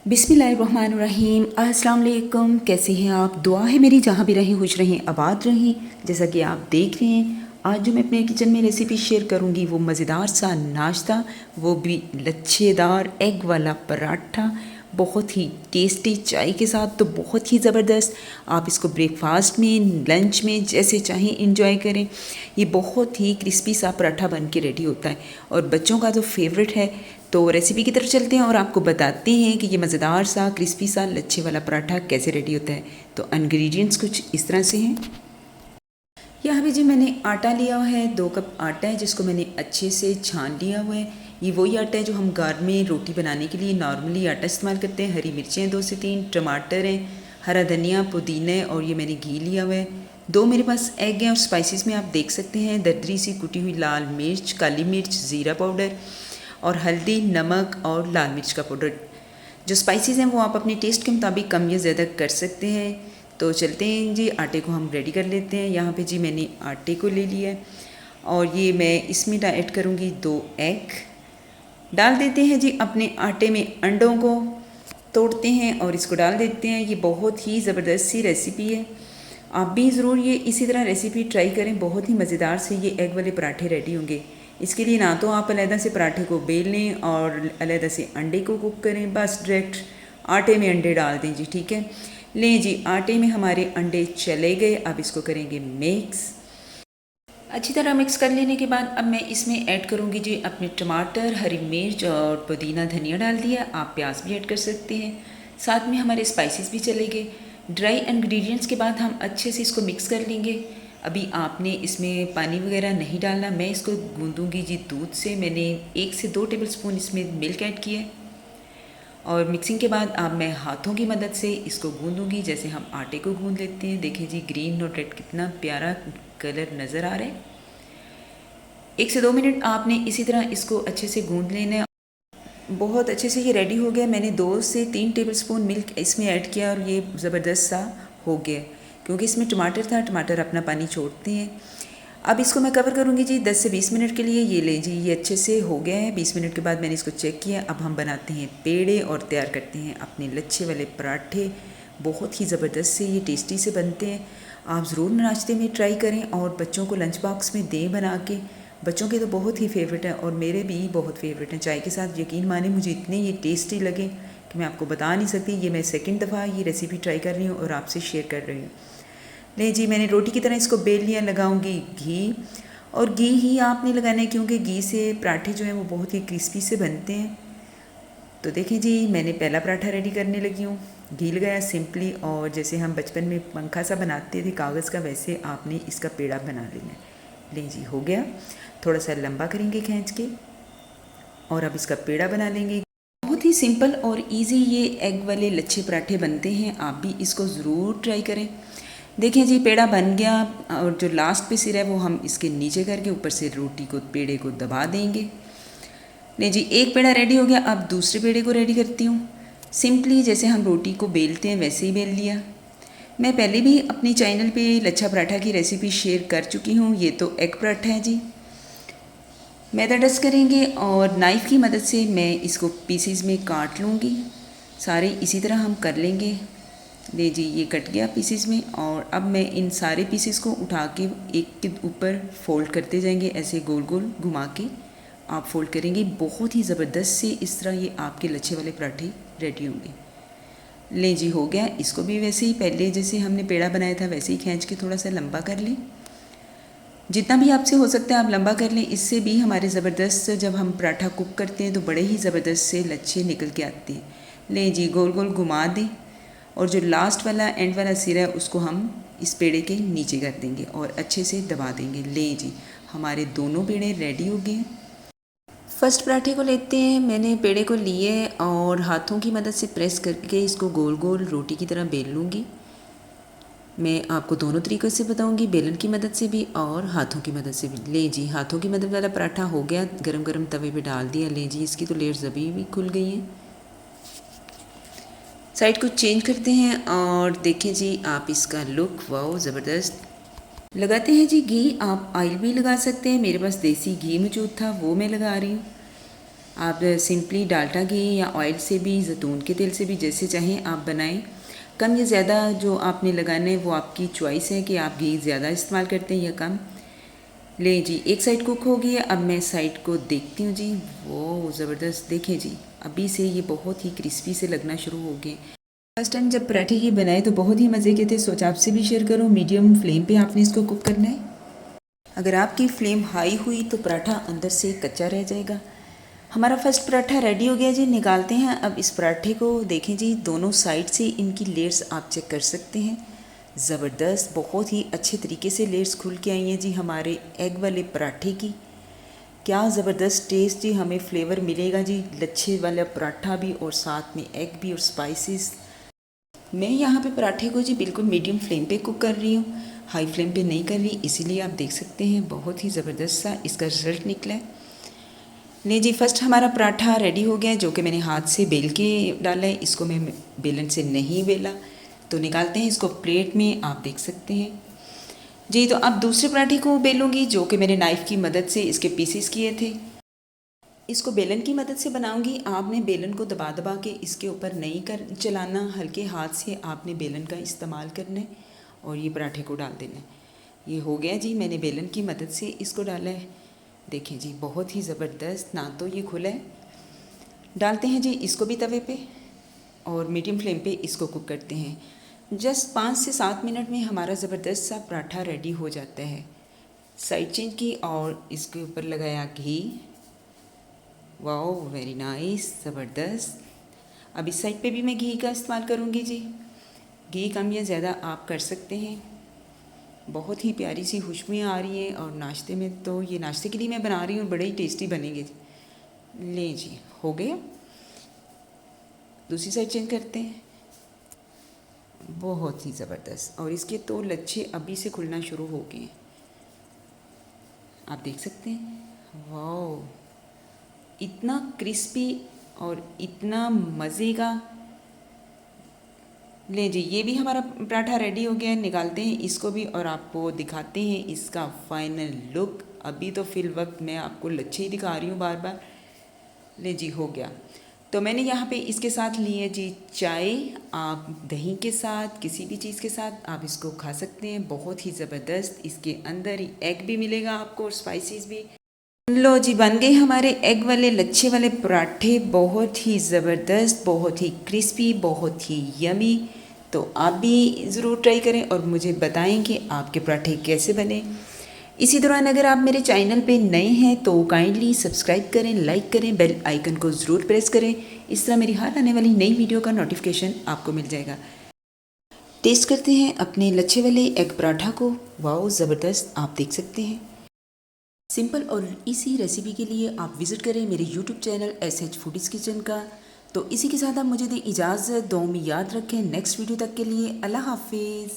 बिस्मिल्लाहिर्रहमानिर्रहीम। अस्सलाम वालेकुम। कैसे हैं आप? दुआ है मेरी जहाँ भी रहें खुश रहें आबाद रहें। जैसा कि आप देख रहे हैं, आज जो मैं अपने किचन में रेसिपी शेयर करूँगी वो मज़ेदार सा नाश्ता, वो भी लच्छेदार एग वाला पराठा, बहुत ही टेस्टी चाय के साथ तो बहुत ही ज़बरदस्त। आप इसको ब्रेकफास्ट में, लंच में जैसे चाहें इंजॉय करें। ये बहुत ही क्रिस्पी सा पराठा बन के रेडी होता है और बच्चों का तो फेवरेट है। तो रेसिपी की तरफ चलते हैं और आपको बताते हैं कि ये मज़ेदार सा क्रिस्पी सा लच्छे वाला पराठा कैसे रेडी होता है। तो इंग्रेडिएंट्स कुछ इस तरह से हैं। यहाँ पे जी मैंने आटा लिया हुआ है, 2 कप आटा है जिसको मैंने अच्छे से छान लिया हुआ है। ये वही आटा है जो हम घर में रोटी बनाने के लिए नॉर्मली आटा इस्तेमाल करते हैं। हरी मिर्चें 2 से 3, टमाटर हैं, हरा धनिया, पुदीना है और ये मैंने घी लिया हुआ है। 2 मेरे पास एग हैं और स्पाइसेस में आप देख सकते हैं दरदरी सी कुटी हुई लाल मिर्च, काली मिर्च, ज़ीरा पाउडर और हल्दी, नमक और लाल मिर्च का पाउडर। जो स्पाइसेस हैं वो आप अपने टेस्ट के मुताबिक कम या ज़्यादा कर सकते हैं। तो चलते हैं जी, आटे को हम रेडी कर लेते हैं। यहाँ पे जी मैंने आटे को ले लिया है और ये मैं इसमें ऐड करूँगी 2 एग। डाल देते हैं जी अपने आटे में, अंडों को तोड़ते हैं और इसको डाल देते हैं। ये बहुत ही ज़बरदस्त सी रेसिपी है, आप भी ज़रूर ये इसी तरह रेसिपी ट्राई करें। बहुत ही मज़ेदार से ये एग वाले पराठे रेडी होंगे। इसके लिए ना तो आप अलहदा से पराठे को बेल लें और अलहदा से अंडे को कुक करें, बस डायरेक्ट आटे में अंडे डाल दें जी, ठीक है। लें जी, आटे में हमारे अंडे चले गए। अब इसको करेंगे मिक्स। अच्छी तरह मिक्स कर लेने के बाद अब मैं इसमें ऐड करूँगी जी अपने टमाटर, हरी मिर्च और पुदीना धनिया डाल दिया। आप प्याज भी ऐड कर सकते हैं, साथ में हमारे स्पाइसेस भी चले गए। ड्राई इंग्रेडिएंट्स के बाद हम अच्छे से इसको मिक्स कर लेंगे। अभी आपने इसमें पानी वगैरह नहीं डालना। मैं इसको गूंदूंगी जी दूध से। मैंने 1 से 2 टेबलस्पून इसमें मिल्क ऐड किया है और मिक्सिंग के बाद अब मैं हाथों की मदद से इसको गूंदूंगी जैसे हम आटे को गूंद लेते हैं। देखिए जी, ग्रीन और रेड कितना प्यारा कलर नज़र आ रहा है। 1 से 2 मिनट आपने इसी तरह इसको अच्छे से गूंद लेना है। बहुत अच्छे से ये रेडी हो गया। मैंने 2 से 3 टेबलस्पून मिल्क इसमें ऐड किया और ये ज़बरदस्त सा हो गया क्योंकि इसमें टमाटर था। टमाटर अपना पानी छोड़ते हैं। अब इसको मैं कवर करूँगी जी 10 से 20 मिनट के लिए। ये लें जी, ये अच्छे से हो गया है। 20 मिनट के बाद मैंने इसको चेक किया। अब हम बनाते हैं पेड़े और तैयार करते हैं अपने लच्छे वाले पराठे। बहुत ही ज़बरदस्त से ये टेस्टी से बनते हैं। आप ज़रूर नाश्ते में ट्राई करें और बच्चों को लंच बॉक्स में दें बना के। बच्चों के तो बहुत ही फेवरेट है और मेरे भी बहुत फेवरेट हैं चाय के साथ। यकीन माने मुझे इतने ये टेस्टी लगे कि मैं आपको बता नहीं सकती। ये मैं सेकंड दफ़ा ये रेसिपी ट्राई कर रही हूँ और आपसे शेयर कर रही हूँ। नहीं जी, मैंने रोटी की तरह इसको बेल लिया। लगाऊंगी घी और घी ही आपने लगाना है क्योंकि घी से पराठे जो हैं वो बहुत ही क्रिस्पी से बनते हैं। तो देखें जी, मैंने पहला पराठा रेडी करने लगी हूँ। घी लगाया सिंपली और जैसे हम बचपन में पंखा सा बनाते थे कागज़ का, वैसे आपने इसका पेड़ा बना लेना है। लें जी, हो गया। थोड़ा सा लंबा करेंगे खींच के और अब इसका पेड़ा बना लेंगे। बहुत ही सिंपल और इजी ये एग वाले लच्छे पराठे बनते हैं। आप भी इसको ज़रूर ट्राई करें। देखिए जी, पेड़ा बन गया और जो लास्ट पे सिर है वो हम इसके नीचे करके ऊपर से रोटी को, पेड़े को दबा देंगे। नहीं जी, एक पेड़ा रेडी हो गया। अब दूसरे पेड़े को रेडी करती हूँ। सिंपली जैसे हम रोटी को बेलते हैं वैसे ही बेल लिया। मैं पहले भी अपने चैनल पे लच्छा पराठा की रेसिपी शेयर कर चुकी हूँ। ये तो एग पराठा है जी। मैदा डस्ट करेंगे और नाइफ़ की मदद से मैं इसको पीसीज में काट लूँगी। सारे इसी तरह हम कर लेंगे। ले जी, ये कट गया पीसेस में और अब मैं इन सारे पीसेस को उठा के एक के ऊपर फोल्ड करते जाएंगे। ऐसे गोल गोल घुमा के आप फोल्ड करेंगे। बहुत ही ज़बरदस्त से इस तरह ये आपके लच्छे वाले पराठे रेडी होंगे। ले जी, हो गया। इसको भी वैसे ही पहले जैसे हमने पेड़ा बनाया था वैसे ही खींच के थोड़ा सा लंबा कर लें। जितना भी आपसे हो सकता है आप लंबा कर लें। इससे भी हमारे ज़बरदस्त, जब हम पराठा कुक करते हैं तो बड़े ही ज़बरदस्त से लच्छे निकल के आते हैं। ले जी, गोल गोल घुमा दें और जो लास्ट वाला एंड वाला सिरा है उसको हम इस पेड़े के नीचे कर देंगे और अच्छे से दबा देंगे। ले जी, हमारे दोनों पेड़े रेडी हो गए। फर्स्ट पराठे को लेते हैं। मैंने पेड़े को लिए और हाथों की मदद से प्रेस करके इसको गोल गोल रोटी की तरह बेल लूँगी। मैं आपको दोनों तरीक़ों से बताऊँगी, बेलन की मदद से भी और हाथों की मदद से भी। ले जी, हाथों की मदद वाला पराठा हो गया। गरम गरम तवे पे डाल दिया। ले जी, इसकी तो लेयर्स अभी भी खुल गई हैं। साइड को चेंज करते हैं और देखें जी, आप इसका लुक, वाओ ज़बरदस्त। लगाते हैं जी घी। आप ऑयल भी लगा सकते हैं। मेरे पास देसी घी मौजूद था, वो मैं लगा रही हूँ। आप सिंपली डालडा घी या ऑयल से भी, जैतून के तेल से भी, जैसे चाहें आप बनाएं। कम या ज़्यादा जो आपने लगाना है वो आपकी चॉइस है कि आप घी ज़्यादा इस्तेमाल करते हैं या कम। ले जी, एक साइड कुक हो गई है। अब मैं साइड को देखती हूँ जी। वो ज़बरदस्त, देखें जी, अभी से ये बहुत ही क्रिस्पी से लगना शुरू हो गए। फर्स्ट टाइम जब पराठे ये बनाए तो बहुत ही मज़े के थे, सोचा आपसे भी शेयर करूँ। मीडियम फ्लेम पे आपने इसको कुक करना है। अगर आपकी फ्लेम हाई हुई तो पराठा अंदर से कच्चा रह जाएगा। हमारा फर्स्ट पराठा रेडी हो गया जी, निकालते हैं। अब इस पराठे को देखें जी, दोनों साइड से इनकी लेयर्स आप चेक कर सकते हैं। ज़बरदस्त, बहुत ही अच्छे तरीके से लेयर्स खुल के आई हैं जी हमारे एग वाले पराठे की। क्या ज़बरदस्त टेस्ट जी हमें फ्लेवर मिलेगा जी, लच्छे वाला पराठा भी और साथ में एग भी और स्पाइसेस। मैं यहाँ पे पराठे को जी बिल्कुल मीडियम फ्लेम पे कुक कर रही हूँ, हाई फ्लेम पे नहीं कर रही, इसीलिए आप देख सकते हैं बहुत ही ज़बरदस्त सा इसका रिज़ल्ट निकला है। ले जी, फर्स्ट हमारा पराठा रेडी हो गया, जो कि मैंने हाथ से बेल के डाला है। इसको मैं बेलन से नहीं बेला, तो निकालते हैं इसको प्लेट में, आप देख सकते हैं जी। तो अब दूसरे पराठे को बेलूँगी, जो कि मैंने नाइफ़ की मदद से इसके पीसेस किए थे। इसको बेलन की मदद से बनाऊंगी। आपने बेलन को दबा दबा के इसके ऊपर नहीं कर चलाना, हल्के हाथ से आपने बेलन का इस्तेमाल करना है और ये पराठे को डाल देना है। ये हो गया जी, मैंने बेलन की मदद से इसको डाला है। देखें जी, बहुत ही ज़बरदस्त, ना तो ये खुला है। डालते हैं जी इसको भी तवे पे और मीडियम फ्लेम पे इसको कुक करते हैं। जस्ट 5 से 7 मिनट में हमारा ज़बरदस्त सा पराठा रेडी हो जाता है। साइड चेंज की और इसके ऊपर लगाया घी। वाओ, वेरी नाइस, ज़बरदस्त। अब इस साइड पे भी मैं घी का इस्तेमाल करूँगी जी। घी कम या ज़्यादा आप कर सकते हैं। बहुत ही प्यारी सी खुशबुएँ आ रही हैं और नाश्ते में, तो ये नाश्ते के लिए मैं बना रही हूँ, बड़े ही टेस्टी बनेंगे। ले जी, हो गया। दूसरी साइड चेंज करते हैं। बहुत ही ज़बरदस्त, और इसके तो लच्छे अभी से खुलना शुरू हो गए हैं, आप देख सकते हैं। वाओ, इतना क्रिस्पी और इतना मज़े का। ले जी, ये भी हमारा पराठा रेडी हो गया है, निकालते हैं इसको भी और आपको दिखाते हैं इसका फाइनल लुक। अभी तो फिल वक्त मैं आपको लच्छे ही दिखा रही हूँ बार बार। ले जी, हो गया। तो मैंने यहाँ पे इसके साथ लिए जी चाय। आप दही के साथ, किसी भी चीज़ के साथ आप इसको खा सकते हैं, बहुत ही ज़बरदस्त। इसके अंदर ही एग भी मिलेगा आपको और स्पाइसेस भी। लो जी, बन गए हमारे एग वाले लच्छे वाले पराठे, बहुत ही ज़बरदस्त, बहुत ही क्रिस्पी, बहुत ही यमी। तो आप भी ज़रूर ट्राई करें और मुझे बताएं कि आपके पराठे कैसे बने। इसी दौरान अगर आप मेरे चैनल पे नए हैं तो काइंडली सब्सक्राइब करें, लाइक करें, बेल आइकन को ज़रूर प्रेस करें। इस तरह मेरी हर आने वाली नई वीडियो का नोटिफिकेशन आपको मिल जाएगा। टेस्ट करते हैं अपने लच्छे वाले एग पराठा को। वाओ, ज़बरदस्त, आप देख सकते हैं। सिंपल और इसी रेसिपी के लिए आप विज़िट करें मेरे YouTube channel SH foodies kitchen का। तो इसी के साथ आप मुझे दें इजाज़त, दुआ में याद रखें। नेक्स्ट वीडियो तक के लिए अल्लाह हाफिज़।